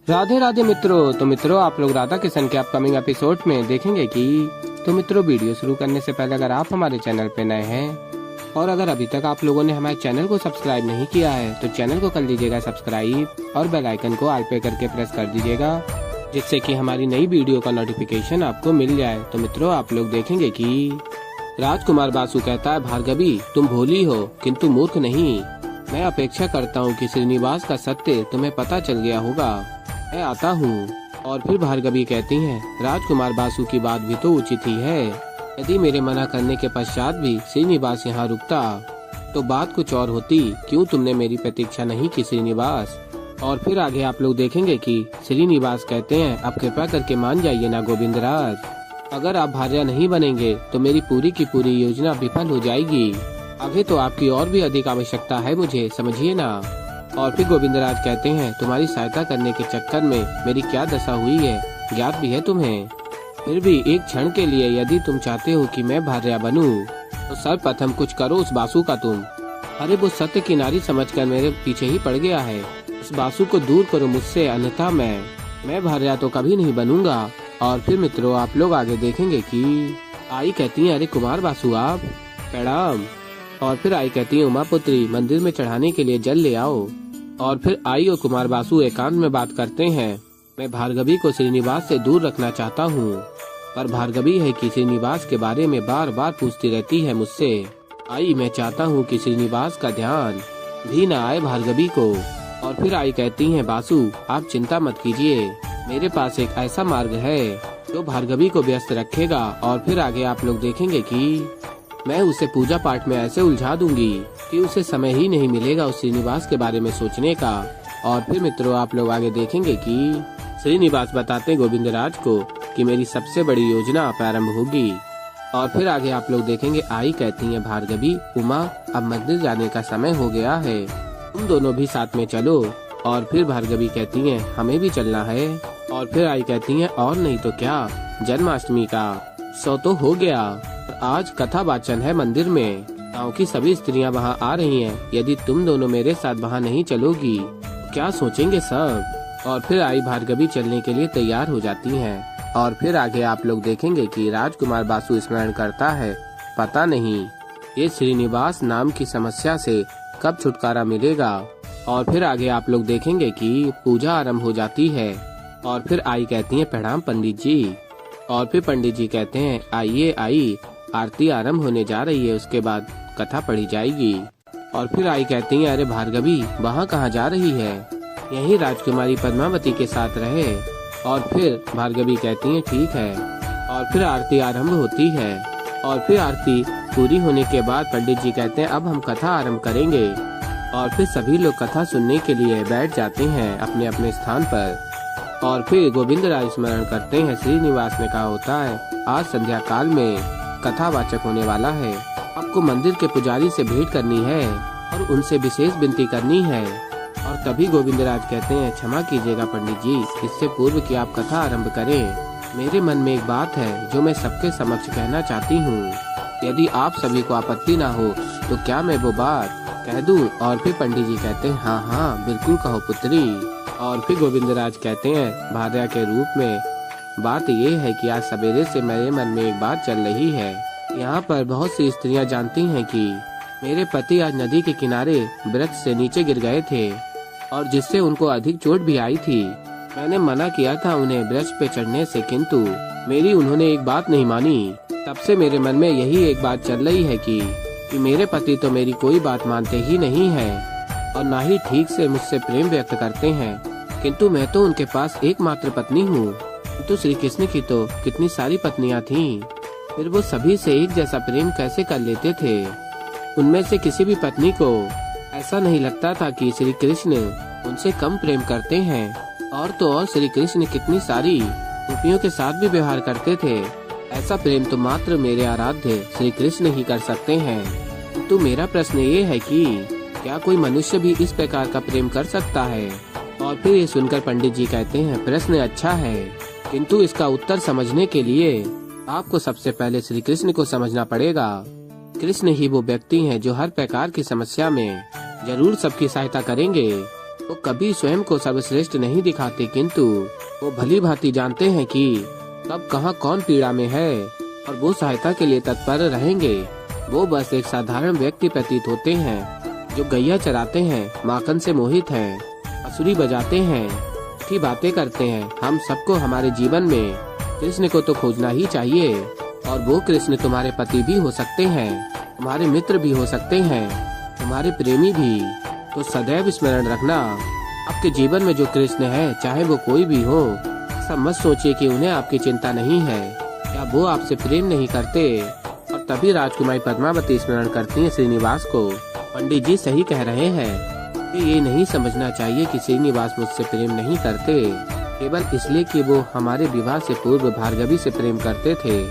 राधे राधे मित्रों। तो मित्रों, आप लोग राधा किशन के अपकमिंग एपिसोड में देखेंगे कि मित्रों, वीडियो शुरू करने से पहले अगर आप हमारे चैनल पे नए हैं और अगर अभी तक आप लोगों ने हमारे चैनल को सब्सक्राइब नहीं किया है तो चैनल को कर लीजिएगा सब्सक्राइब और बेल आइकन को ऑल पे करके प्रेस कर दीजिएगा, जिससे कि हमारी नई वीडियो का नोटिफिकेशन आपको मिल जाए। तो मित्रों, आप लोग देखेंगे कि राजकुमार बासु कहता है, भार्गवी तुम भोली हो किंतु मूर्ख नहीं। मैं अपेक्षा करता हूँ कि श्रीनिवास का सत्य तुम्हें पता चल गया होगा। मैं आता हूँ। और फिर भार्गवी कहती हैं, राजकुमार बासु की बात भी तो उचित ही है। यदि मेरे मना करने के पश्चात भी श्रीनिवास यहाँ रुकता तो बात कुछ और होती। क्यों तुमने मेरी प्रतीक्षा नहीं की श्रीनिवास? और फिर आगे आप लोग देखेंगे कि श्रीनिवास कहते हैं, अब कृपया करके मान जाइए ना गोविंदराज, अगर आप भार्या नहीं बनेंगे तो मेरी पूरी की पूरी योजना विफल हो जाएगी। आगे तो आपकी और भी अधिक आवश्यकता है मुझे, समझिए ना। और फिर गोविंदराज कहते हैं, तुम्हारी सहायता करने के चक्कर में मेरी क्या दशा हुई है ज्ञात भी है तुम्हें। फिर भी एक क्षण के लिए यदि तुम चाहते हो कि मैं भार्या बनूं, तो सर्वप्रथम कुछ करो उस बासु का तुम। अरे वो सत्य की नारी समझकर मेरे पीछे ही पड़ गया है। उस बासु को दूर करो मुझसे, अन्यथा मैं भार्या तो कभी नहीं बनूंगा। और फिर मित्रों, आप लोग आगे देखेंगे कि आई कहती है, अरे कुमार बासु आप प्रणाम। और फिर आई कहती है, उमा पुत्री मंदिर में चढ़ाने के लिए जल ले आओ। और फिर आई और कुमार बासु एकांत में बात करते हैं। मैं भार्गवी को श्रीनिवास से दूर रखना चाहता हूँ, पर भार्गवी है कि श्रीनिवास के बारे में बार बार पूछती रहती है मुझसे। आई मैं चाहता हूँ कि श्रीनिवास का ध्यान भी न आए भार्गवी को। और फिर आई कहती है, बासु आप चिंता मत कीजिए, मेरे पास एक ऐसा मार्ग है जो भार्गवी को व्यस्त रखेगा। और फिर आगे आप लोग देखेंगे कि मैं उसे पूजा पाठ में ऐसे उलझा दूंगी कि उसे समय ही नहीं मिलेगा उस श्रीनिवास के बारे में सोचने का। और फिर मित्रों, आप लोग आगे देखेंगे कि श्रीनिवास बताते गोविंदराज को कि मेरी सबसे बड़ी योजना प्रारंभ होगी। और फिर आगे आप लोग देखेंगे, आई कहती है, भार्गवी उमा अब मंदिर जाने का समय हो गया है, तुम दोनों भी साथ में चलो। और फिर भार्गवी कहती है, हमें भी चलना है। और फिर आई कहती है, और नहीं तो क्या, जन्माष्टमी का सो तो हो गया, आज कथा वाचन है मंदिर में, गाँव की सभी स्त्रियां वहां आ रही हैं। यदि तुम दोनों मेरे साथ वहां नहीं चलोगी क्या सोचेंगे सब। और फिर आई भार्गवी चलने के लिए तैयार हो जाती हैं। और फिर आगे आप लोग देखेंगे कि राजकुमार बासु स्मरण करता है, पता नहीं ये श्रीनिवास नाम की समस्या से कब छुटकारा मिलेगा। और फिर आगे आप लोग देखेंगे कि पूजा आरंभ हो जाती है। और फिर आई कहती है, प्रणाम पंडित जी। और फिर पंडित जी कहते हैं, आइए आई आरती आरंभ होने जा रही है, उसके बाद कथा पढ़ी जाएगी। और फिर आई कहती है, अरे भार्गवी वहाँ कहाँ जा रही है, यही राजकुमारी पद्मावती के साथ रहे। और फिर भार्गवी कहती है, ठीक है। और फिर आरती आरंभ होती है। और फिर आरती पूरी होने के बाद पंडित जी कहते हैं, अब हम कथा आरंभ करेंगे। और फिर सभी लोग कथा सुनने के लिए बैठ जाते हैं अपने अपने स्थान पर। और फिर गोविंदराज स्मरण करते हैं, श्रीनिवास ने कहा होता है, आज संध्या काल में कथावाचक होने वाला है, आपको मंदिर के पुजारी से भेंट करनी है और उनसे विशेष विनती करनी है। और तभी गोविंदराज कहते हैं, क्षमा कीजिएगा पंडित जी, इससे पूर्व कि आप कथा आरंभ करें, मेरे मन में एक बात है जो मैं सबके समक्ष कहना चाहती हूँ। यदि आप सभी को आपत्ति ना हो तो क्या मैं वो बात कह दूं? और फिर पंडित जी कहते हैं, हाँ हाँ बिल्कुल कहो पुत्री। और फिर गोविंदराज कहते हैं, भार्या के रूप में बात ये है कि आज सवेरे से मेरे मन में एक बात चल रही है। यहाँ पर बहुत सी स्त्रियाँ जानती हैं कि मेरे पति आज नदी के किनारे वृक्ष से नीचे गिर गए थे और जिससे उनको अधिक चोट भी आई थी। मैंने मना किया था उन्हें वृक्ष पे चढ़ने से, किंतु मेरी उन्होंने एक बात नहीं मानी। तब से मेरे मन में यही एक बात चल रही है कि मेरे पति तो मेरी कोई बात मानते ही नहीं है और न ही ठीक से मुझसे प्रेम व्यक्त करते हैं, किंतु मैं तो उनके पास एकमात्र पत्नी हूँ। तो श्री कृष्ण की तो कितनी सारी पत्नियां थीं, फिर वो सभी से एक जैसा प्रेम कैसे कर लेते थे? उनमें से किसी भी पत्नी को ऐसा नहीं लगता था कि श्री कृष्ण उनसे कम प्रेम करते हैं। और तो और श्री कृष्ण कितनी सारी गोपियों के साथ भी व्यवहार करते थे। ऐसा प्रेम तो मात्र मेरे आराध्य श्री कृष्ण ही कर सकते हैं। तो मेरा प्रश्न ये है कि क्या कोई मनुष्य भी इस प्रकार का प्रेम कर सकता है? और फिर ये सुनकर पंडित जी कहते हैं, प्रश्न अच्छा है, किंतु इसका उत्तर समझने के लिए आपको सबसे पहले श्री कृष्ण को समझना पड़ेगा। कृष्ण ही वो व्यक्ति हैं जो हर प्रकार की समस्या में जरूर सबकी सहायता करेंगे। वो कभी स्वयं को सर्वश्रेष्ठ नहीं दिखाते, किंतु वो भली भांति जानते हैं कि कब कहाँ कौन पीड़ा में है और वो सहायता के लिए तत्पर रहेंगे। वो बस एक साधारण व्यक्ति प्रतीत होते हैं जो गैया चराते हैं, माखन से मोहित हैं, बांसुरी बजाते हैं, मीठी बातें करते हैं। हम सबको हमारे जीवन में कृष्ण को तो खोजना ही चाहिए, और वो कृष्ण तुम्हारे पति भी हो सकते हैं, तुम्हारे मित्र भी हो सकते हैं, तुम्हारे प्रेमी भी। तो सदैव स्मरण रखना, आपके जीवन में जो कृष्ण है, चाहे वो कोई भी हो, ऐसा मत सोचिए कि उन्हें आपकी चिंता नहीं है या वो आपसे प्रेम नहीं करते। और तभी राजकुमारी पद्मावती स्मरण करती है श्रीनिवास को। पंडित जी सही कह रहे हैं, ये नहीं समझना चाहिए कि श्रीनिवास मुझसे प्रेम नहीं करते, केवल इसलिए कि वो हमारे विवाह से पूर्व भार्गवी से प्रेम करते थे।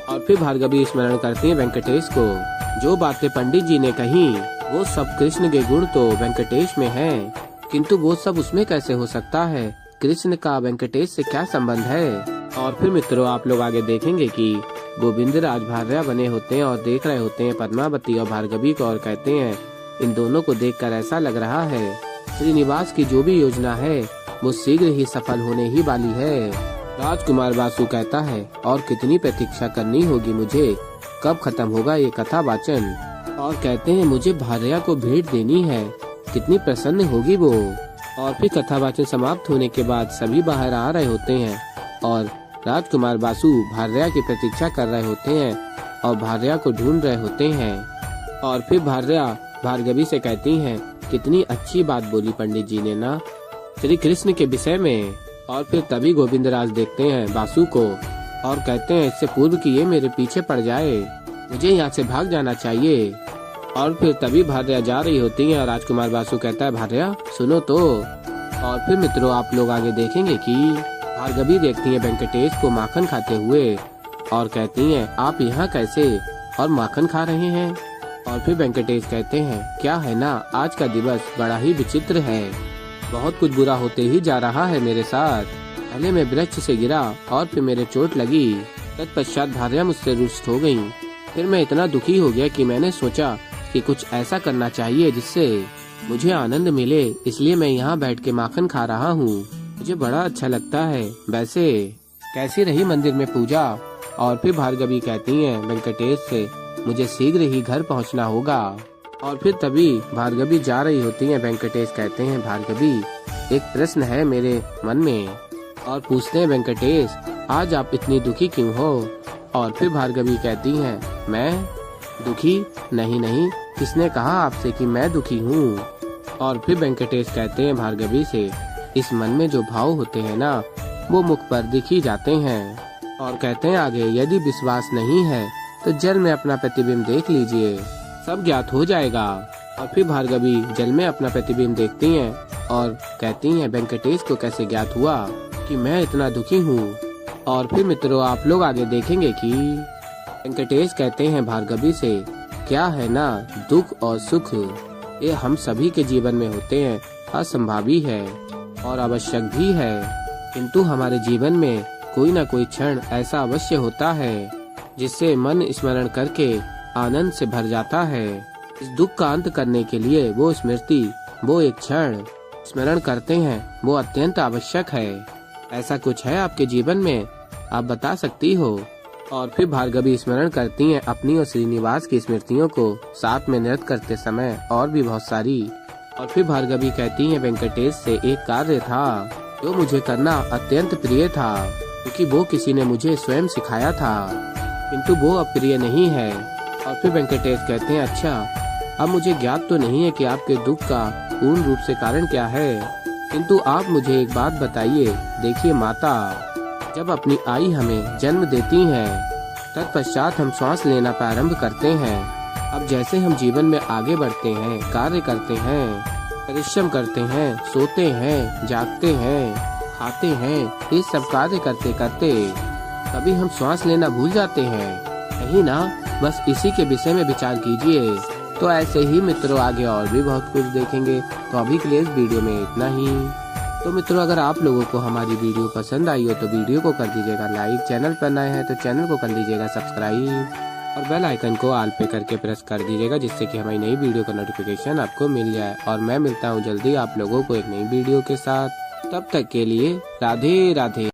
और फिर भार्गवी स्मरण करती है वेंकटेश को। जो बातें पंडित जी ने कही वो सब कृष्ण के गुण तो वेंकटेश में हैं, किंतु वो सब उसमें कैसे हो सकता है? कृष्ण का वेंकटेश से क्या संबंध है? और फिर मित्रों, आप लोग आगे देखेंगे कि गोविंदराज भार्या बने होते हैं और देख रहे होते हैं पद्मावती और भार्गवी को, और कहते हैं इन दोनों को देखकर ऐसा लग रहा है श्रीनिवास की जो भी योजना है वो शीघ्र ही सफल होने ही वाली है। राजकुमार बासु कहता है, और कितनी प्रतीक्षा करनी होगी मुझे, कब खत्म होगा ये कथा वाचन? और कहते हैं मुझे भार्या को भेंट देनी है, कितनी प्रसन्न होगी वो। और फिर कथा वाचन समाप्त होने के बाद सभी बाहर आ रहे होते हैं और राजकुमार बासु भार्या की प्रतीक्षा कर रहे होते हैं और भार्या को ढूंढ रहे होते हैं। और फिर भार्या भार्गवी से कहती हैं, कितनी अच्छी बात बोली पंडित जी ने ना श्री कृष्ण के विषय में। और फिर तभी गोविंदराज देखते हैं बासु को और कहते हैं, इससे पूर्व कि ये मेरे पीछे पड़ जाए, मुझे यहाँ से भाग जाना चाहिए। और फिर तभी भार्या जा रही होती है और राजकुमार बासु कहता है, भार्या सुनो तो। और फिर मित्रों, आप लोग आगे देखेंगे कि भार्गवी देखती है वेंकटेश को माखन खाते हुए और कहती हैं, आप यहाँ कैसे और माखन खा रहे हैं? और फिर वेंकटेश कहते हैं, क्या है ना, आज का दिवस बड़ा ही विचित्र है, बहुत कुछ बुरा होते ही जा रहा है मेरे साथ। पहले मैं वृक्ष से गिरा और फिर मेरे चोट लगी, तत्पश्चात भार्या मुझसे रुष्ट हो गयी। फिर मैं इतना दुखी हो गया कि मैंने सोचा कि कुछ ऐसा करना चाहिए जिससे मुझे आनंद मिले, इसलिए मैं यहाँ बैठ के माखन खा रहा हूँ, मुझे बड़ा अच्छा लगता है। वैसे कैसी रही मंदिर में पूजा? और फिर भार्गवी कहती हैं वेंकटेश से, मुझे शीघ्र ही घर पहुँचना होगा। और फिर तभी भार्गवी जा रही होती हैं, वेंकटेश कहते हैं, भार्गवी एक प्रश्न है मेरे मन में। और पूछते हैं, वेंकटेश आज आप इतनी दुखी क्यों हो? और फिर भार्गवी कहती हैं, मैं दुखी नहीं, किसने कहा आपसे कि मैं दुखी हूँ? और फिर वेंकटेश कहते हैं भार्गवी से, इस मन में जो भाव होते हैं ना, वो मुख पर दिख ही जाते हैं। और कहते हैं आगे, यदि विश्वास नहीं है तो जल में अपना प्रतिबिंब देख लीजिए, सब ज्ञात हो जाएगा। और फिर भार्गवी जल में अपना प्रतिबिंब देखती हैं और कहती हैं, वेंकटेश को कैसे ज्ञात हुआ कि मैं इतना दुखी हूँ? और फिर मित्रों, आप लोग आगे देखेंगे कि वेंकटेश कहते हैं भार्गवी से, क्या है ना, दुख और सुख ये हम सभी के जीवन में होते हैं, असंभावी है और आवश्यक भी है, किंतु हमारे जीवन में कोई न कोई क्षण ऐसा अवश्य होता है जिससे मन स्मरण करके आनंद से भर जाता है। इस दुख का अंत करने के लिए वो स्मृति, वो एक क्षण स्मरण करते हैं, वो अत्यंत आवश्यक है। ऐसा कुछ है आपके जीवन में, आप बता सकती हो? और फिर भार्गवी स्मरण करती हैं अपनी और श्रीनिवास की स्मृतियों को साथ में नृत्य करते समय, और भी बहुत सारी। और फिर भार्गवी कहती हैं, वेंकटेश से एक कार्य था जो मुझे करना अत्यंत प्रिय था, क्योंकि वो किसी ने मुझे स्वयं सिखाया था, किंतु वो अब प्रिय नहीं है। और फिर वेंकटेश कहते हैं, अच्छा अब मुझे ज्ञात तो नहीं है कि आपके दुख का पूर्ण रूप से कारण क्या है, किंतु आप मुझे एक बात बताइए। देखिए माता जब अपनी आई हमें जन्म देती हैं, तत्पश्चात हम श्वास लेना प्रारंभ करते हैं। अब जैसे हम जीवन में आगे बढ़ते हैं, कार्य करते हैं, परिश्रम करते हैं, सोते हैं, जागते हैं, खाते हैं, ये सब कार्य करते करते कभी हम श्वास लेना भूल जाते हैं, नहीं ना? बस इसी के विषय में विचार कीजिए। तो ऐसे ही मित्रों आगे और भी बहुत कुछ देखेंगे, तो अभी के लिए इस वीडियो में इतना ही। तो मित्रों, अगर आप लोगों को हमारी वीडियो पसंद आई हो तो वीडियो को कर दीजिएगा लाइक, चैनल पर नए हैं तो चैनल को कर लीजिएगा सब्सक्राइब। और बेल आइकन को ऑल पे करके प्रेस कर दीजिएगा, जिससे कि हमारी नई वीडियो का नोटिफिकेशन आपको मिल जाए। और मैं मिलता हूँ जल्दी आप लोगों को एक नई वीडियो के साथ। तब तक के लिए राधे राधे।